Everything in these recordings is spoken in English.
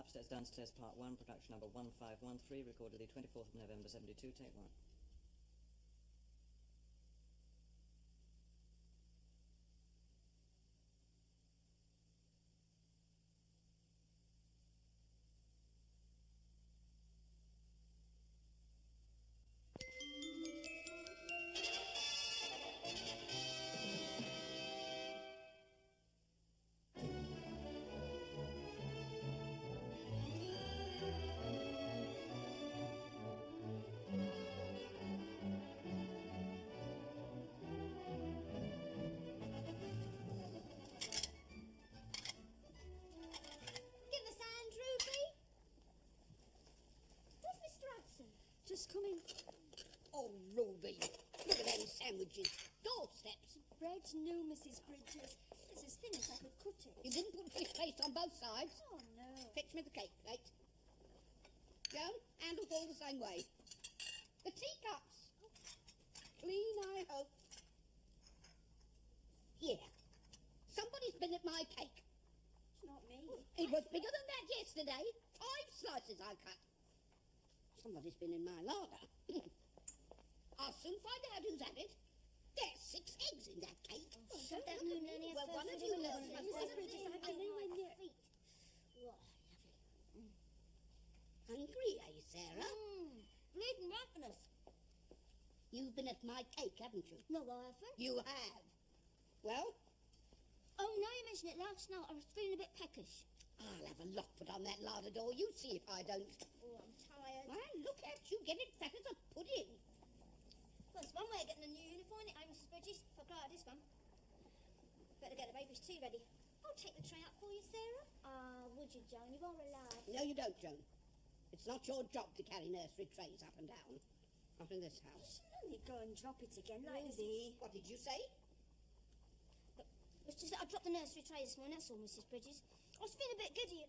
Upstairs, Downstairs, Part 1, production number 1513, recorded the 24th of November, 72, take 1. Just coming. Oh, Ruby, look at them sandwiches. Doorsteps. Bread's new, Mrs. Bridges. It's as thin as I could cut it. You didn't put fish paste on both sides? Oh, no. Fetch me the cake plate. Joan, handles all the same way. The teacups. Clean, I hope. Here. Somebody's been at my cake. It's not me. It was bigger than that yesterday. 5 slices I cut. Somebody's been in my larder. I'll soon find out who's had it. There's 6 eggs in that cake. Oh, shut that moon, Nanny. Well, one of you knows. Mrs. Bridges, I know in your feet. Oh, lovely. Hungry, are you, Sarah? Bleeding ravenous. You've been at my cake, haven't you? No, I haven't. You have. Well? Oh, now you mention it, last night I was feeling a bit peckish. I'll have a lock put on that larder door. You see if I don't. Oh, I'm tired. Well, look at you, getting fat as a pudding. Well, it's one way of getting a new uniform, isn't it, Mrs. Bridges? If I cry this one. Better get the baby's tea ready. I'll take the tray out for you, Sarah. Ah, would you, Joan? You are alive. No, you don't, Joan. It's not your job to carry nursery trays up and down. Not in this house. She'll only go and drop it again, like Ruby. What did you say? It's just that I dropped the nursery tray this morning, that's all, Mrs. Bridges. I was feeling a bit giddy.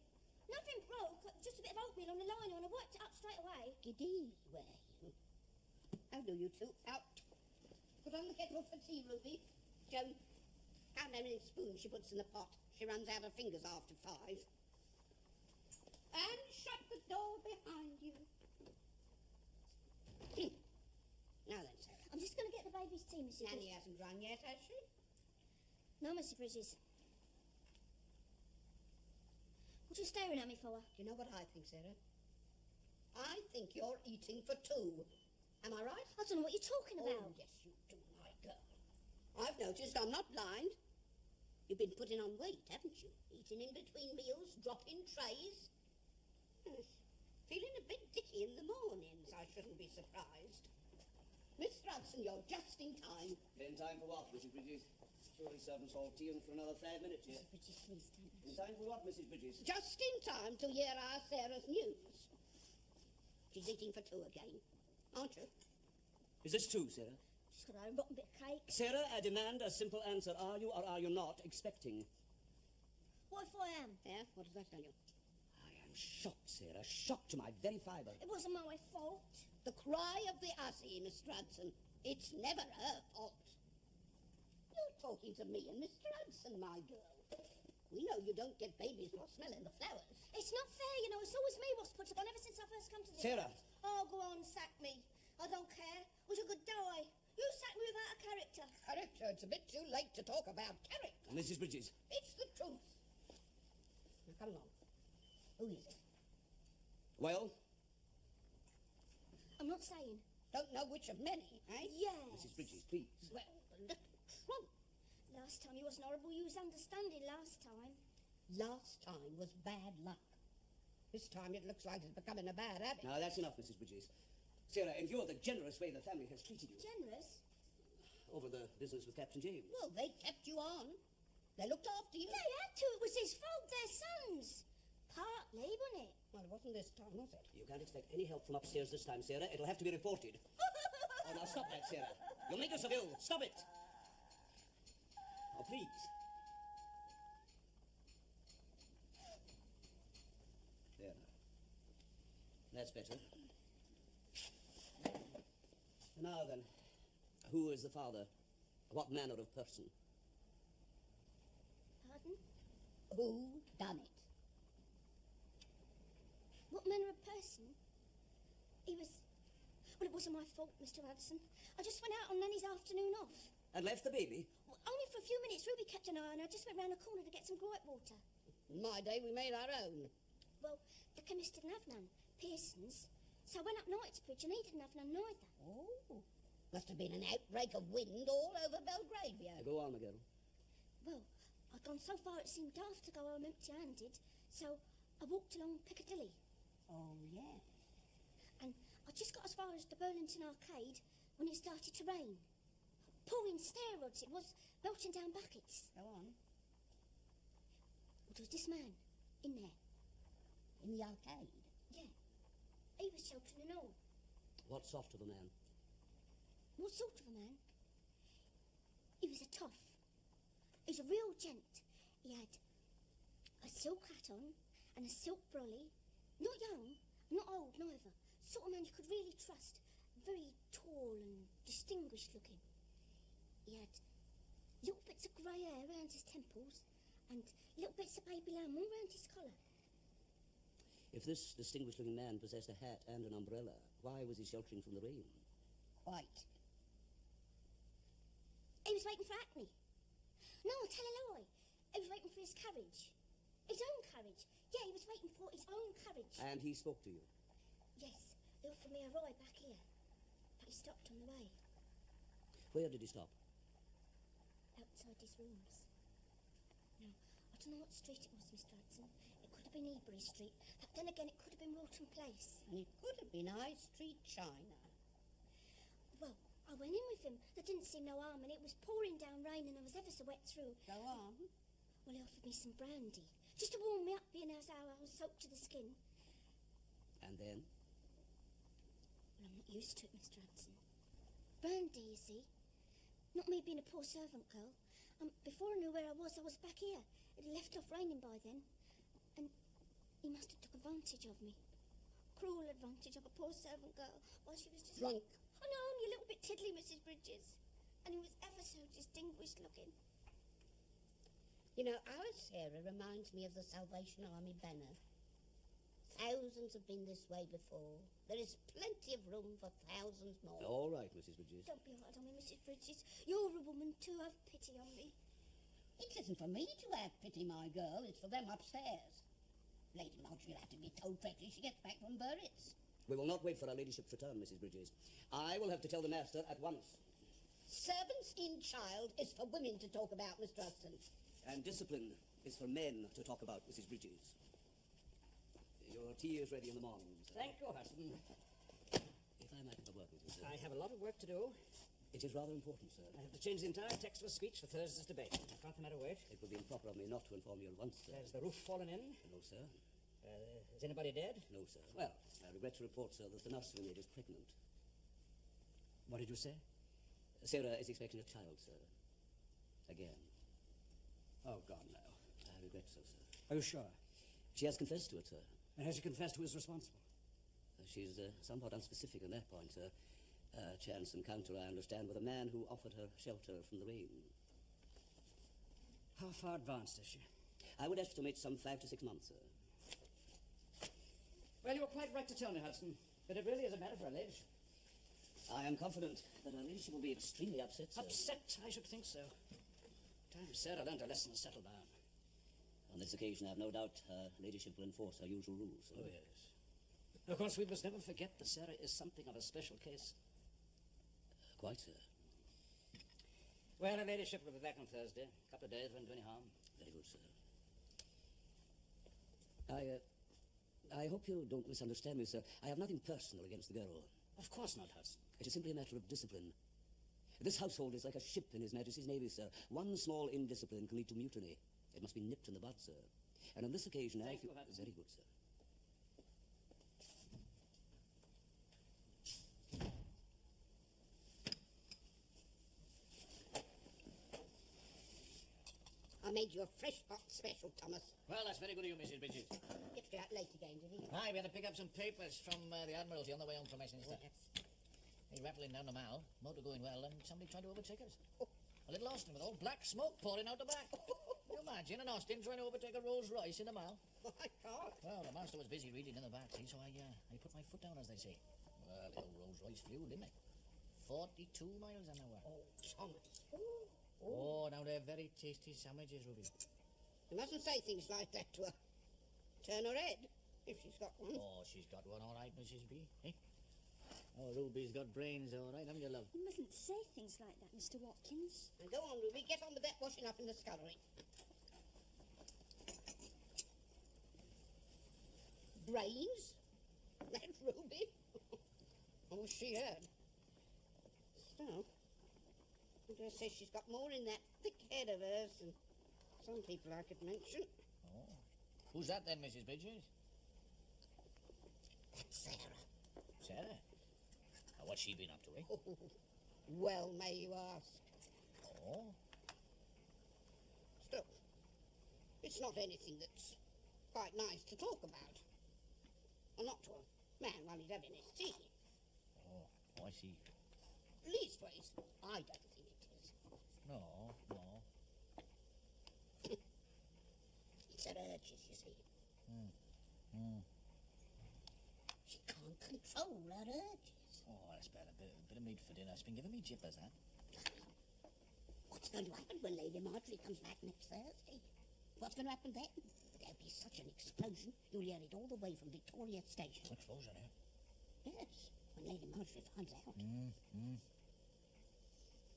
Nothing broke, just a bit of oatmeal on the liner, and I worked it up straight away. Giddy, were you? How do you two? Out. Put on the kettle for tea, Ruby. Joan, count how many spoons she puts in the pot. She runs out of fingers after 5. And shut the door behind you. Now then, Sarah. I'm just going to get the baby's tea, Mrs. Bridges. Nanny hasn't rung yet, has she? No, Mrs. Bridges. What are you staring at me for? Do you know what I think, Sarah? I think you're eating for 2. Am I right? I don't know what you're talking about. Oh, yes, you do, my girl. I've noticed I'm not blind. You've been putting on weight, haven't you? Eating in between meals, dropping trays. Feeling a bit dicky in the mornings, I shouldn't be surprised. Miss Hudson, you're just in time. In time for what, Mrs. Bridges? Surely servants all tea in for another 5 minutes yet. Mrs. Bridges, please don't. In time for what, Mrs. Bridges? Just in time to hear our Sarah's news. She's eating for 2 again, aren't you? Is this true, Sarah? She's got a rotten bit of cake. Sarah, I demand a simple answer. Are you or are you not expecting? What if I am? Yeah, what does that tell you? I am shocked, Sarah, shocked to my very fibre. It wasn't my fault. The cry of the hussy, Mr. Hudson. It's never her fault. You're talking to me and Mr. Hudson, my girl. We know you don't get babies for smelling the flowers. It's not fair, you know. It's always me what's put up on ever since I first come to this Sarah. house. Oh, go on, sack me. I don't care. Wish I could die. You sack me without a character. Character? It's a bit too late to talk about character. Mrs. Bridges. It's the truth. Now, come along. Who is it? Well? I'm not saying. Don't know which of many, eh? Yes. Mrs. Bridges, please. Well, the little trump. Last time you wasn't horrible. You was understanding last time. Last time was bad luck. This time it looks like it's becoming a bad habit. Now, that's enough, Mrs. Bridges. Sarah, in view of the generous way the family has treated you. Generous? Over the business with Captain James. Well, they kept you on. They looked after you. They had to. It was his fault. Their sons. Partly, wasn't it? Well, it wasn't this time, was it? You can't expect any help from upstairs this time, Sarah. It'll have to be reported. Oh, now stop that, Sarah. You'll make us a bill. Stop it. Oh, please. There now. That's better. Now then, who is the father? What manner of person? Pardon? Who done it? manner of person. He was... Well, it wasn't my fault, Mr. Hudson. I just went out on Nanny's afternoon off. And left the baby? Well, only for a few minutes. Ruby kept an eye on her. I just went round the corner to get some gripe water. In my day, we made our own. Well, the chemist didn't have none. Pearson's. So I went up Knightsbridge and he didn't have none neither. Oh. Must have been an outbreak of wind all over Belgravia. Go on, my girl. Well, I'd gone so far it seemed daft to go home empty-handed, so I walked along Piccadilly. Oh, yes. And I just got as far as the Burlington Arcade when it started to rain. Pouring stair rods it was, belching down buckets. Go on. Well, there was this man in there. In the arcade? Yeah. He was sheltering and all. What sort of a man? What sort of a man? He was a toff. He was a real gent. He had a silk hat on and a silk brolly. Not young, not old neither. Sort of man you could really trust. Very tall and distinguished looking. He had little bits of grey hair around his temples and little bits of baby lamb all round his collar. If this distinguished-looking man possessed a hat and an umbrella, why was he sheltering from the rain? Quite. He was waiting for Hackney. No, I'll tell a lie. He was waiting for his carriage. His own carriage. Yeah, he was waiting for his own carriage. And he spoke to you? Yes, they offered me a ride back here. But he stopped on the way. Where did he stop? Outside his rooms. Now, I don't know what street it was, Mr. Hudson. It could have been Ebury Street, but then again it could have been Wilton Place. And it could have been High Street China. Well, I went in with him. There didn't seem no harm, and it was pouring down rain, and I was ever so wet through. Go on. Well, he offered me some brandy, just to warm me up, being as how I was soaked to the skin. And then? Well, I'm not used to it, Mr. Hudson. Brandy, you see. Not me being a poor servant girl. Before I knew where I was back here. It had left off raining by then. And he must have took advantage of me. Cruel advantage of a poor servant girl while she was just... Drunk. Oh, no, only a little bit tiddly, Mrs. Bridges. And he was ever so distinguished looking. You know, our Sarah reminds me of the Salvation Army banner. Thousands have been this way before. There is plenty of room for thousands more. All right, Mrs. Bridges. Don't be hard on me, Mrs. Bridges. You're a woman too. Have pity on me. It isn't for me to have pity, my girl. It's for them upstairs. Lady Marjorie will have to be told directly she gets back from Burritts. We will not wait for her ladyship's return, Mrs. Bridges. I will have to tell the master at once. Servants in child is for women to talk about, Mr. Hudson. And discipline is for men to talk about, Mrs. Bridges. Your tea is ready in the morning, sir. Thank you, Hudson. If I might have a word with you, sir. I have a lot of work to do. It is rather important, sir. I have to change the entire text of a speech for Thursday's debate. I can't come out of wait. It would be improper of me not to inform you at once, sir. Has the roof fallen in? No, sir. Is anybody dead? No, sir. Well, I regret to report, sir, that the nursery maid is pregnant. What did you say? Sarah is expecting a child, sir. Again. Oh, God, no. I regret so, sir. Are you sure? She has confessed to it, sir. And has she confessed who is responsible? She's somewhat unspecific on that point, sir. Chance encounter, I understand, with a man who offered her shelter from the rain. How far advanced is she? I would estimate some 5 to 6 months, sir. Well, you were quite right to tell me, Hudson. But it really is a matter for her ladyship. I am confident that her ladyship will be extremely upset, sir. Upset? I should think so. Time Sarah learned her lesson and settled down. On this occasion, I have no doubt her ladyship will enforce her usual rules, sir. Oh, yes. Of course, we must never forget that Sarah is something of a special case. Quite, sir. Well, her ladyship will be back on Thursday. A couple of days won't do any harm. Very good, sir. I hope you don't misunderstand me, sir. I have nothing personal against the girl. Of course not, Hudson. It is simply a matter of discipline. This household is like a ship in His Majesty's Navy, sir. One small indiscipline can lead to mutiny. It must be nipped in the bud, sir. And on this occasion, Thank you, Hudson. Very good, sir. I made you a fresh pot special, Thomas. Well, that's very good of you, Mrs. Bridges. Get you out late again, did he? Aye, we had to pick up some papers from the Admiralty on the way home from Westminster. Yes. He's rattling down the mall, motor going well, and somebody tried to overtake us. A little Austin with all black smoke pouring out the back. You imagine an Austin trying to overtake a Rolls Royce in a mile? I can't. Well, the master was busy reading in the back, see, so I put my foot down, as they say. Well, the old Rolls Royce flew, didn't it? 42 miles an hour. Oh, Thomas. Oh, now they're very tasty sandwiches, Ruby. You mustn't say things like that to her. Turn her head, if she's got one. Oh, she's got one all right, Mrs. B. Eh? Oh, Ruby's got brains all right, haven't you, love? You mustn't say things like that, Mr. Watkins. Now go on, Ruby, get on with that washing up in the scullery. Brains? That Ruby? I wish she had. Still, I dare say she's got more in that thick head of hers than some people I could mention. Oh. Who's that then, Mrs. Bridges? That's Sarah. Sarah? Now, what's she been up to, eh? Oh, well, may you ask. Oh. Still, it's not anything that's quite nice to talk about. Well, not to a man while he's having his tea. Oh, I see. Leastways, I don't think it is. No. It's her urges, you see. She can't control her urges. Oh, that's bad. A bit of meat for dinner. It's been giving me jippers, that. What's going to happen when Lady Marjorie comes back next Thursday? What's going to happen then? There'll be such an explosion, you'll hear it all the way from Victoria Station. Explosion, eh? Yes, when Lady Marjorie finds out.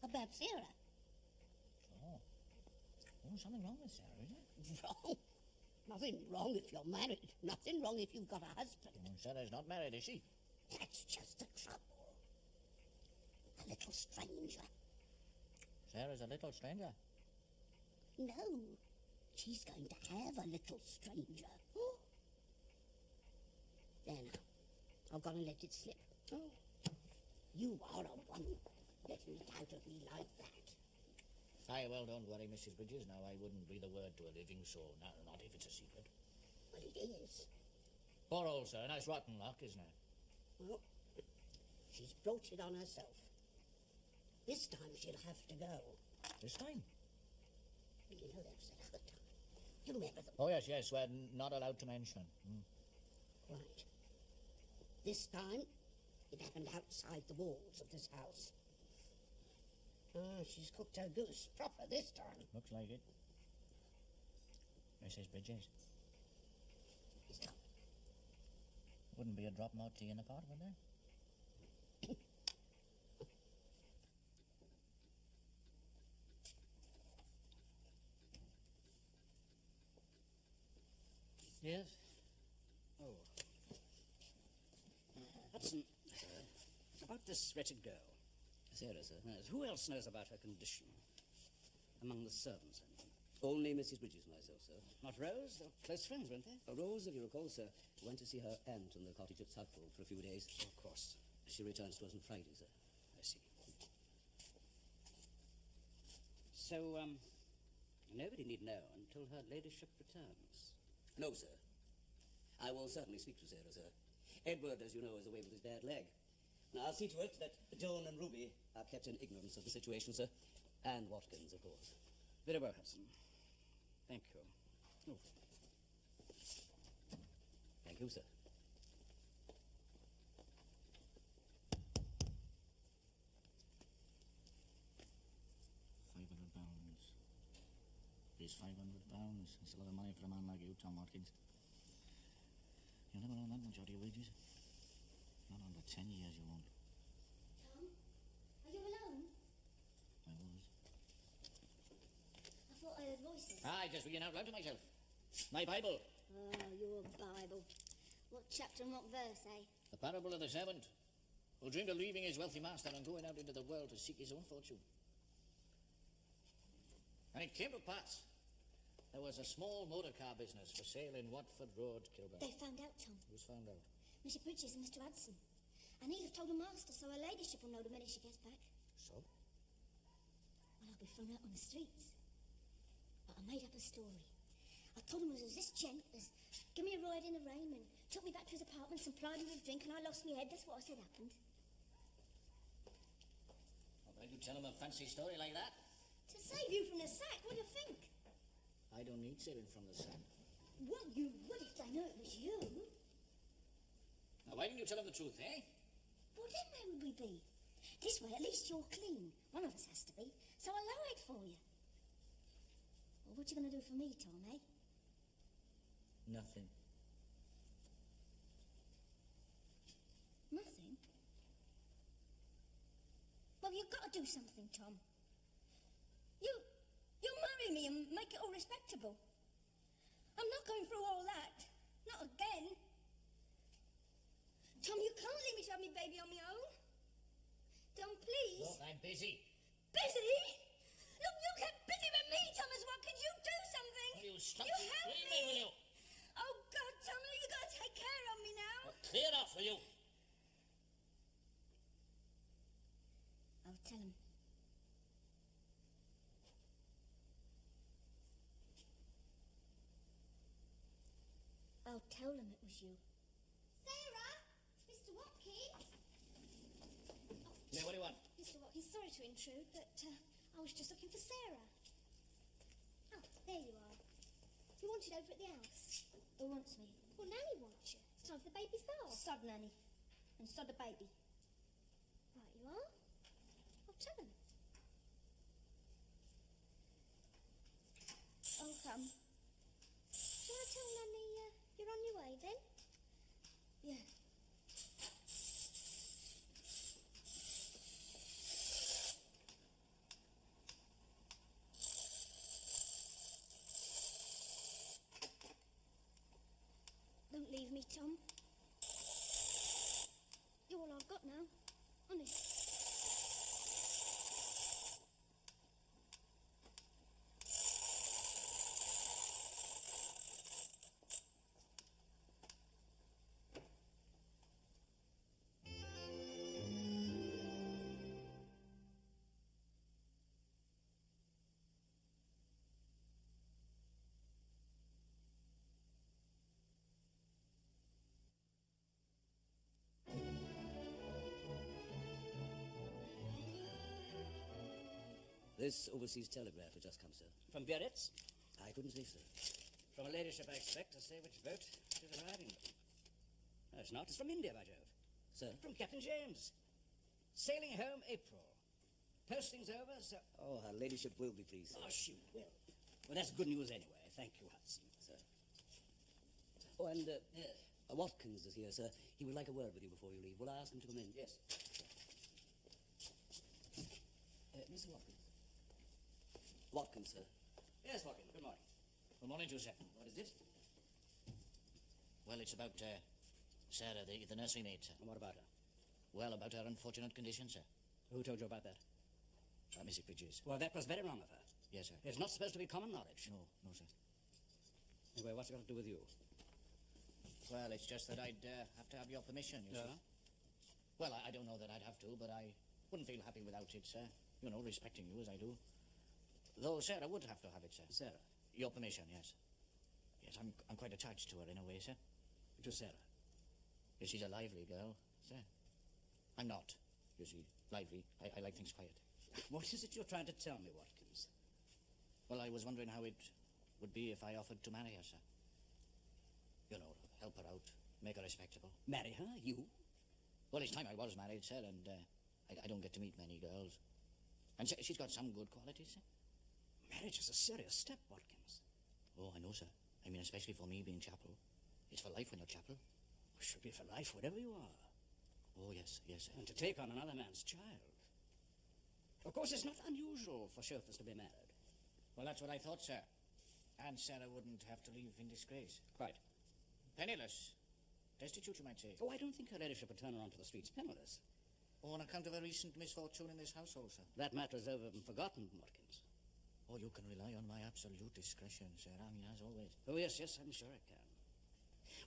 About Sarah. Oh. Oh, something wrong with Sarah, is it? Wrong? Nothing wrong if you're married. Nothing wrong if you've got a husband. Sarah's not married, is she? That's just the trouble. A little stranger. Sarah's a little stranger. No, she's going to have a little stranger. There now, I've got to let it slip. Oh, you are a one, letting it out of me like that. Aye, well, don't worry, Mrs. Bridges. Now, I wouldn't breathe a word to a living soul, not if it's a secret. Well, it is. Poor old sir, nice rotten luck, isn't it? Well, she's brought it on herself. This time she'll have to go. This time? You know, there was another time. You remember the... Oh, yes, we're not allowed to mention. Right. This time, it happened outside the walls of this house. Oh, she's cooked her goose proper this time. Looks like it. Mrs. Bridges. He's come. Wouldn't be a drop more tea in the pot, would there? Yes? Oh. Hudson, about this wretched girl. Sarah, sir. Yes, who else knows about her condition? Among the servants, I mean. Only Mrs. Bridges and myself, sir. Not Rose? They were close friends, weren't they? Rose, if you recall, sir, went to see her aunt in the cottage at Southwold for a few days. Oh, of course. She returns to us on Friday, sir. I see. So, nobody need know until her ladyship returns. No, sir. I will certainly speak to Sarah, sir. Edward, as you know, is away with his bad leg. Now, I'll see to it that Joan and Ruby are kept in ignorance of the situation, sir. And Watkins, of course. Very well, Hudson. Thank you. Oh. Thank you, sir. £500. Here's £500. It's a lot of money for a man like you, Tom Watkins. You'll never earn that much out of your wages. Not under 10 years, you won't. Tom, are you alone? I was. I thought I heard voices. I just reading out loud to myself. My Bible. Oh, your Bible. What chapter and what verse, eh? The parable of the servant who dreamed of leaving his wealthy master and going out into the world to seek his own fortune. And it came to pass. There was a small motor car business for sale in Watford Road, Kilburn. They found out, Tom. Who's found out? Mr. Bridges and Mr. Hudson. And he'll have told the master, so her ladyship will know the minute she gets back. So? Well, I'll be thrown out on the streets. But I made up a story. I told him it was this gent as gave me a ride in the rain and took me back to his apartment, supplied me with drink, and I lost my head. That's what I said happened. Well, you tell him a fancy story like that? To save you from the sack, what do you think? I don't need saving from the sun. Well, you would if they knew it was you. Now, why didn't you tell them the truth, eh? Well, then where would we be? This way, at least you're clean. One of us has to be, so I lied for you. Well, what you going to do for me, Tom, eh? Nothing. Nothing? Well, you've got to do something, Tom. You marry me and make it all respectable. I'm not going through all that. Not again. Tom, you can't leave me to have my baby on my own. Tom, please. Look, I'm busy. Busy? Look, you get busy with me, Thomas. What can you do something? Will you stop help screaming, will you? Oh, God, Tom, you got to take care of me now. Well, clear off, will you? I'll tell him. I'll tell him it was you. Sarah! Mr. Watkins! Yeah, what do you want? Mr. Watkins, sorry to intrude, but I was just looking for Sarah. Oh, there you are. You wanted over at the house? Who wants me? Well, Nanny wants you. It's time for the baby's bath. Sod Nanny. And sod the baby. Right you are. I'll tell him. I'll come. Shall I tell Nanny you're on your way then? Yeah. Don't leave me, Tom. You're all I've got now. Honest. This overseas telegraph has just come, sir. From Biarritz? I couldn't say, sir. From her ladyship, I expect, to say which boat it is arriving. No, it's not. It's from India, by Jove. Sir? From Captain James. Sailing home April. Posting's over, so... Oh, her ladyship will be pleased, sir. Oh, she will. Well, that's good news anyway. Thank you, Hudson. Sir. Oh, and Watkins is here, sir. He would like a word with you before you leave. Will I ask him to come in? Yes. Mr. Watkins. Watkins, sir. Yes, Watkins. Good morning. Good morning to you, sir. What is it? Well, it's about Sarah, the nursery maid, sir. And what about her? Well, about her unfortunate condition, sir. Who told you about that? Mrs. Bridges. Well, that was very wrong of her. Yes, sir. It's not supposed to be common knowledge. No, no, sir. Anyway, what's it got to do with you? Well, it's just that I'd have to have your permission, you see. Well, I don't know that I'd have to, but I wouldn't feel happy without it, sir. You know, respecting you as I do. Though Sarah would have to have it, sir. Sarah? Your permission, yes. Yes, I'm quite attached to her in a way, sir. To Sarah? Yes, she's a lively girl, sir. I'm not, you see, lively. I like things quiet. What is it you're trying to tell me, Watkins? Well, I was wondering how it would be if I offered to marry her, sir. You know, help her out, make her respectable. Marry her? You? Well, it's time I was married, sir, and I don't get to meet many girls. And she's got some good qualities, sir. Marriage is a serious step, Watkins. Oh, I know, sir. I mean, especially for me being chapel. It's for life when you're chapel. It should be for life, whatever you are. Oh, yes, yes, sir. And to take on another man's child. Of course, it's not unusual for chauffeurs to be married. Well, that's what I thought, sir. And Sarah wouldn't have to leave in disgrace. Quite. Penniless. Destitute, you might say. Oh, I don't think her ladyship would turn her onto the streets penniless. Oh, on account of a recent misfortune in this household, sir. That matter is over and forgotten, Watkins. Oh, you can rely on my absolute discretion, sir. I mean, as always. Oh, yes, I'm sure I can.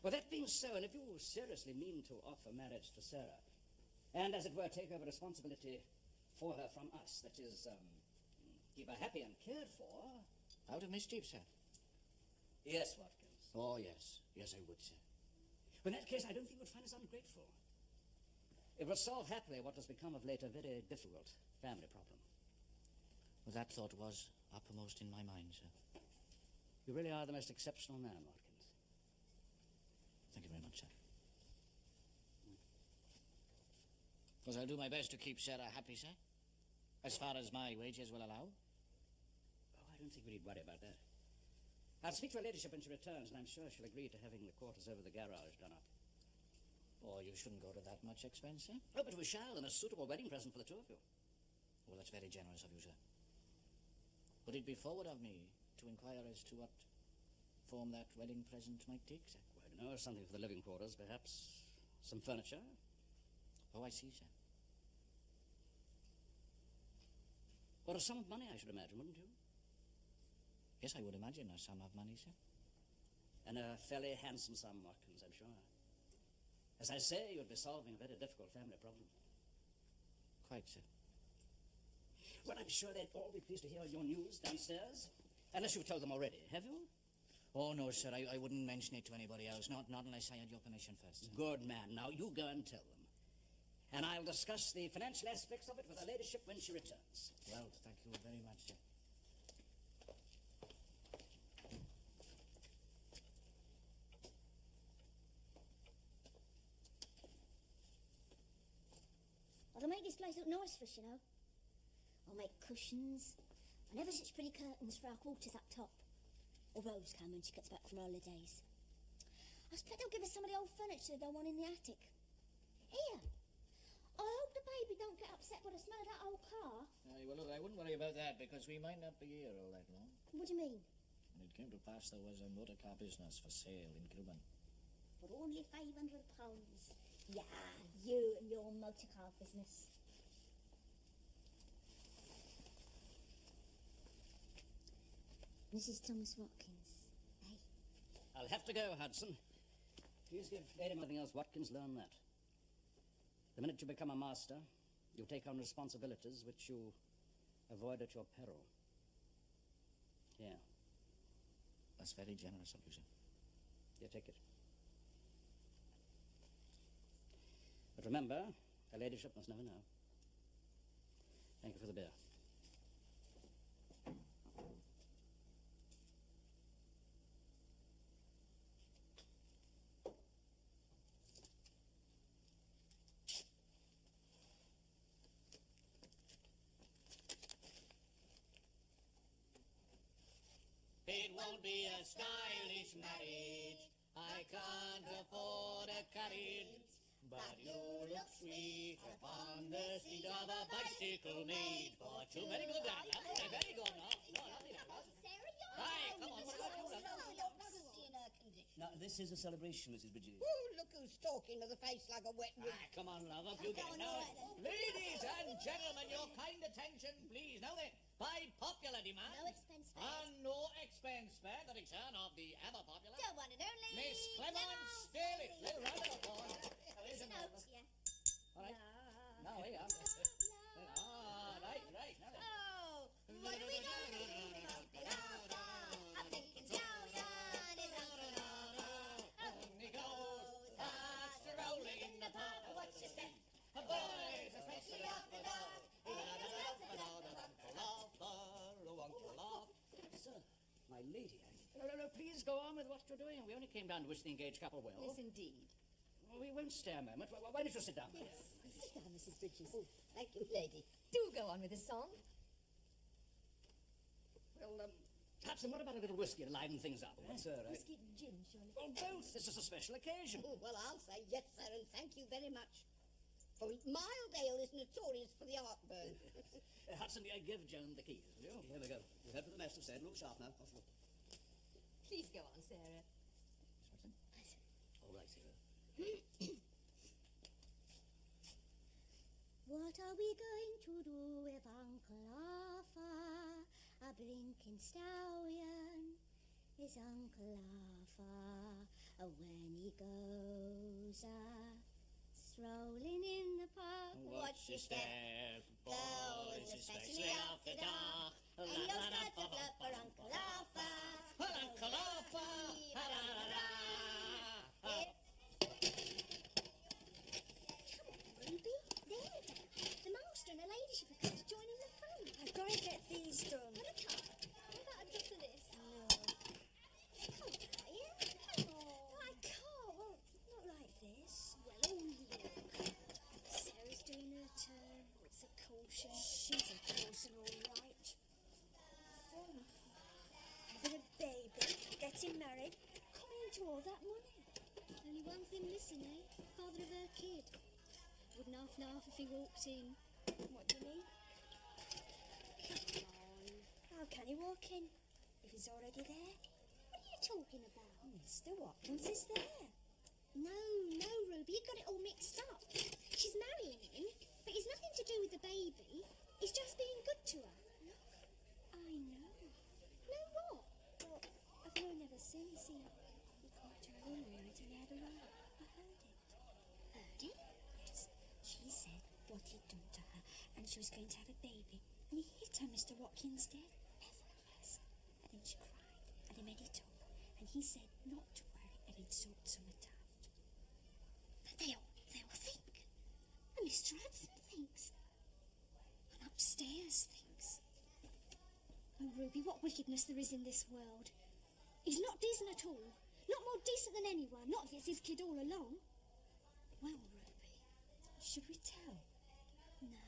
Well, that being so, and if you seriously mean to offer marriage to Sarah, and as it were, take over responsibility for her from us, that is, keep her happy and cared for... Out of mischief, sir? Yes, Watkins. Oh, yes. Yes, I would, sir. In that case, I don't think you would find us ungrateful. It will solve happily what has become of late a very difficult family problem. Well, that thought was uppermost in my mind, sir. You You really are the most exceptional man, Watkins. Thank you very much, sir. Of course, I'll do my best to keep Sarah happy, sir. As far as my wages will allow. Oh, I don't think we need worry about that. I'll speak to her ladyship when she returns, and I'm sure she'll agree to having the quarters over the garage done up. Oh, you shouldn't go to that much expense, sir. Oh, but we shall, and a suitable wedding present for the two of you. Well, that's very generous of you, sir. Would it be forward of me to inquire as to what form that wedding present might take, sir? Well, I don't know, something for the living quarters, perhaps some furniture. Oh, I see, sir. Or a sum of money, I should imagine, wouldn't you? Yes, I would imagine a sum of money, sir. And a fairly handsome sum, Watkins, I'm sure. As I say, you'd be solving a very difficult family problem. Quite, sir. Well, I'm sure they'd all be pleased to hear your news downstairs. Unless you've told them already, have you? Oh, no, sir, I wouldn't mention it to anybody else. Not unless I had your permission first, sir. Good man. Now, you go and tell them. And I'll discuss the financial aspects of it with her ladyship when she returns. Well, thank you very much, sir. I'll make this place look nice for us, you know. I'll make cushions and ever such pretty curtains for our quarters up top. Or Rose come when she gets back from holidays. I expect they'll give us some of the old furniture they want in the attic. Here. I hope the baby don't get upset by the smell of that old car. Well, look, I wouldn't worry about that because we might not be here all that long. What do you mean? When it came to pass, there was a motor car business for sale in Kilburn. For only £500. Yeah, you and your motor car business. Mrs. Thomas Watkins, eh? I'll have to go, Hudson. Please give Lady anything else, Watkins, learn that. The minute you become a master, you take on responsibilities which you avoid at your peril. Here. That's very generous of you, sir. Here, take it. But remember, her ladyship must never know. Thank you for the beer. It won't be a stylish marriage. I can't afford a carriage. But you look sweet upon the seat of a bicycle made for two. Very good, Dan. Very good. No, nothing else. Sarah, you're Hi, come on, what about you? in her condition. Now, this is a celebration, Mrs. Bridges. Oh, look who's talking with a face like a wet wood. Come on, love, up you get. on, Now, all right then. ladies and gentlemen, your kind attention, please. Now then, by popular demand. No expense spared. And no expense spared, the return of the ever popular The one and only Miss Clemence Daly. Little round of applause. It's a note, yeah. All right. Now, here. Ah, right. Now then. Oh, what are we gonna do? I'm thinking stallion is He goes fast rolling in the park. What's your step? Boys, especially after dark. Sir, my lady. No, please go on with what you're doing. We only came down to wish the engaged couple well. Yes, indeed. We won't stay a moment. Why don't you sit down? Yes. Sit down, Mrs. Bridges. Oh, thank you, lady. Do go on with the song. Well, Hudson, what about a little whiskey to liven things up? Yes, sir. Whiskey and gin, surely. Well, both. This is a special occasion. Oh, well, I'll say yes, sir, and thank you very much. For mild ale is notorious for the heartburn. Hudson, give Joan the keys, will you? Here we go. You've heard what the master said. Look sharp now. Off you go. Please go on, Sarah. All right, Sarah. What are we going to do with Uncle Arthur? A blinking stallion is Uncle Arthur. When he goes strolling in the park. Watch your step, boys, especially after dark. And you'll start to flirt for Uncle Arthur. Uncle Arthur! Ruby, there. The master and the ladyship have come to join in the fun. I've got to get these done. What a car. How about a drop of this? No. to all that money? Only one thing missing, eh? Father of her kid. Wouldn't half laugh if he walked in. What do you mean? Come on. How can he walk in if he's already there? What are you talking about? Mr. Watkins is there. No, Ruby, you got it all mixed up. She's marrying him, but it's nothing to do with the baby. He's just being good to her. I know. Know what? Well, I've never seen. See, he came to her room one night and he had a row. I heard it. Heard it? Yes. She said what he'd done to her, and she was going to have a baby. And he hit her, Mr. Watkins did. Nevertheless. And then she cried, and he made it up. And he said not to worry, and he'd sort something out. But they all think. And Mr. Hudson thinks. And upstairs thinks. Oh, Ruby, what wickedness there is in this world. He's not decent at all. Not more decent than anyone. Not if it's his kid all along. Well, Ruby, should we tell? No,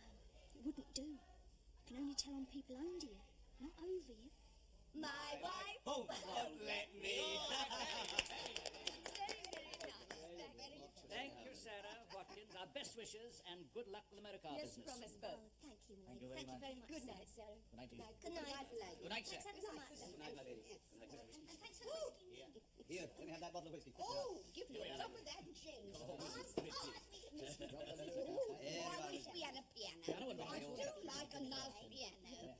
it wouldn't do. I can only tell on people under you, not over you. My wife. Oh, don't let me. Thank you, Sarah Watkins. Our best wishes and good luck with America Yes, business. promise both. Oh, thank you, Thank lady. you very much. very much. Good night, Sarah. Good night to you. Good night. Good night, sir. Thanks ever so much. Good night, my lady. Good night, Mr. Whiskey. And thanks for the whiskey. Here, let me have that bottle of whiskey. Oh, give me some of that gin. Oh, I wish we had a piano. I do like a nice piano.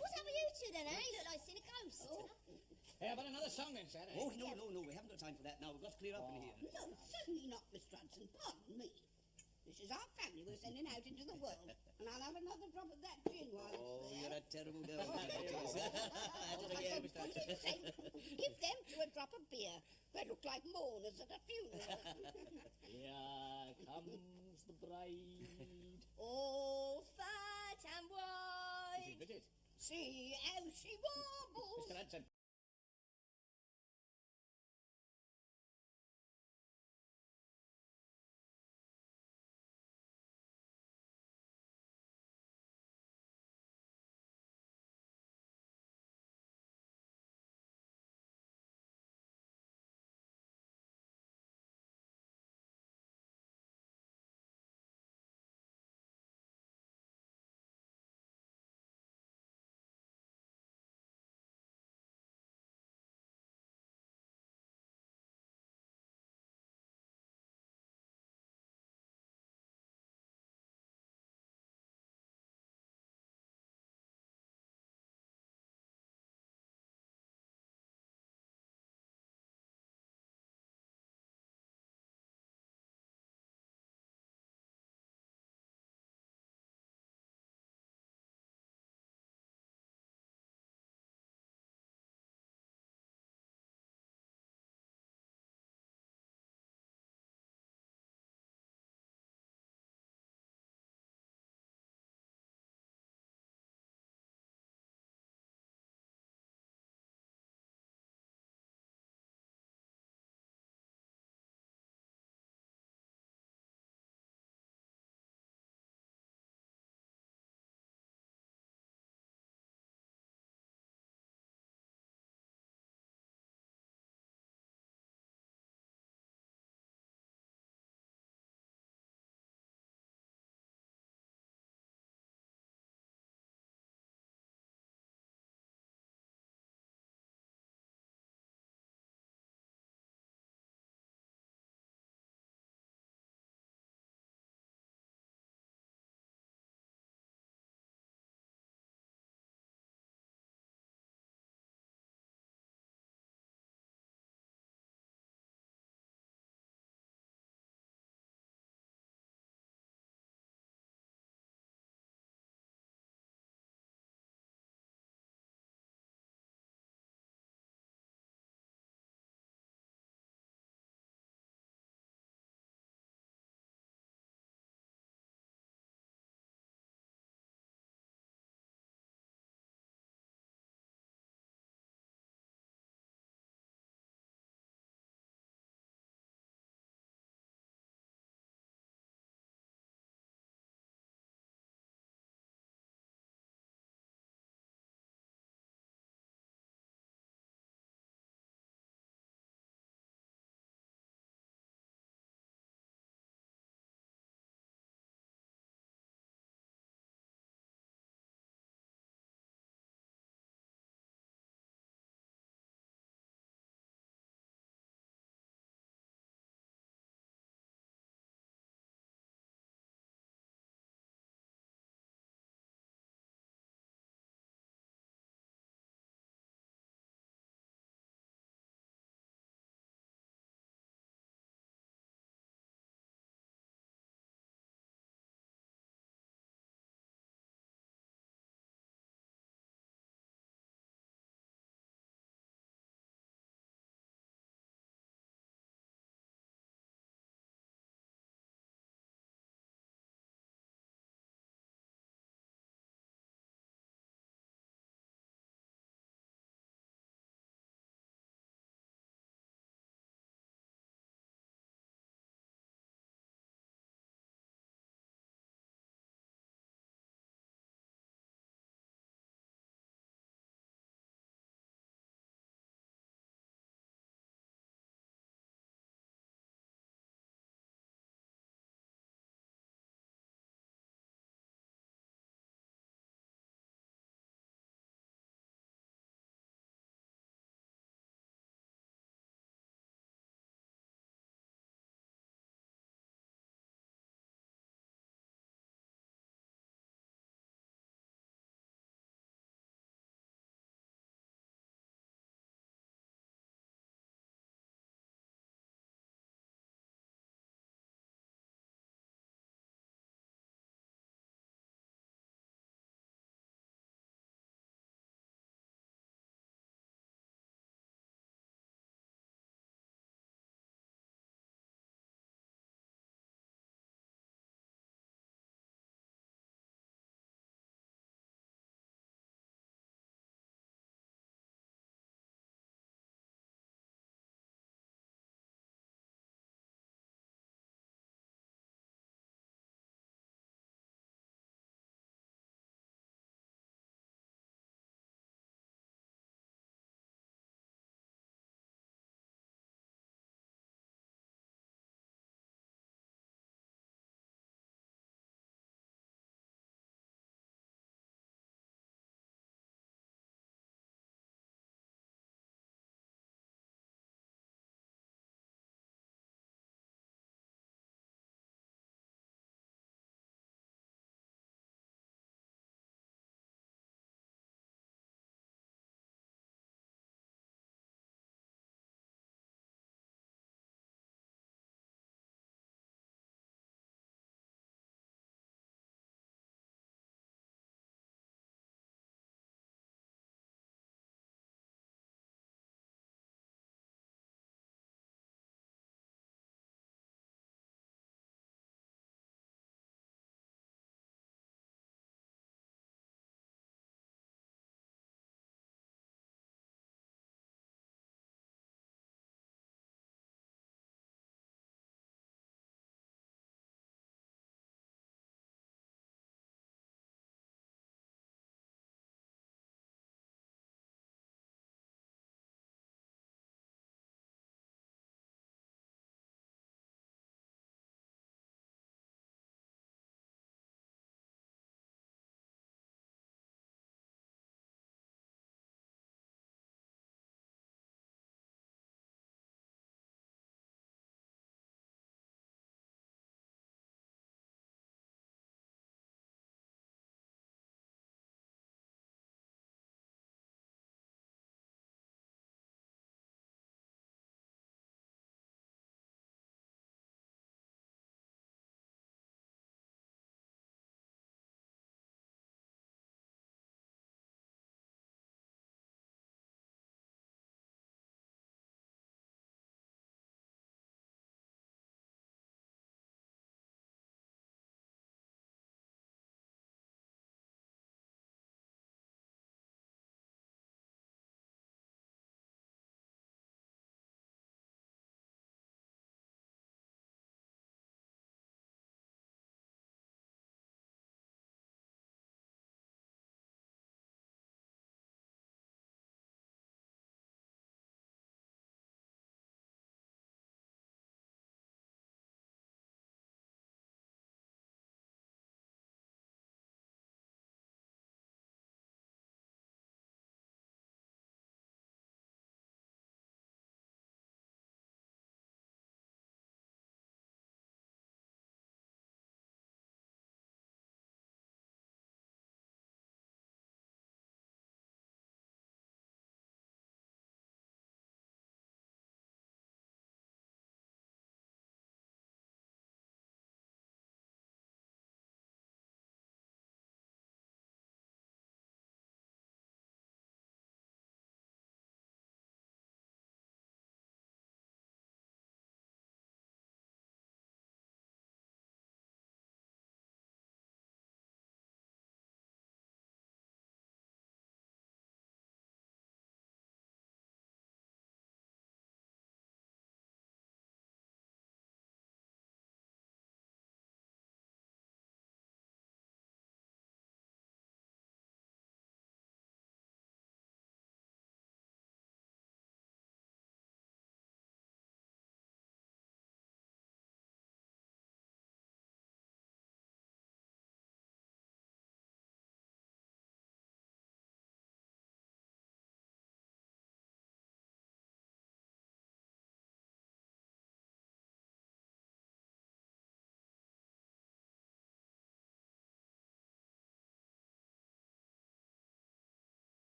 What's up with you two then, eh? Look like seen a ghost. How about another song then, Sarah? Oh, no, we haven't got time for that now. We've got to clear up in here. No, certainly not, Mr. Hudson. Pardon me. This is our family we're sending out into the world, and I'll have another drop of that gin while Oh, it's you're there. a terrible devil. For goodness sake, give them to a drop of beer. They look like mourners at a funeral. Here comes the bride. All fat and white. Is it? See how she wobbles. Mr. Hudson.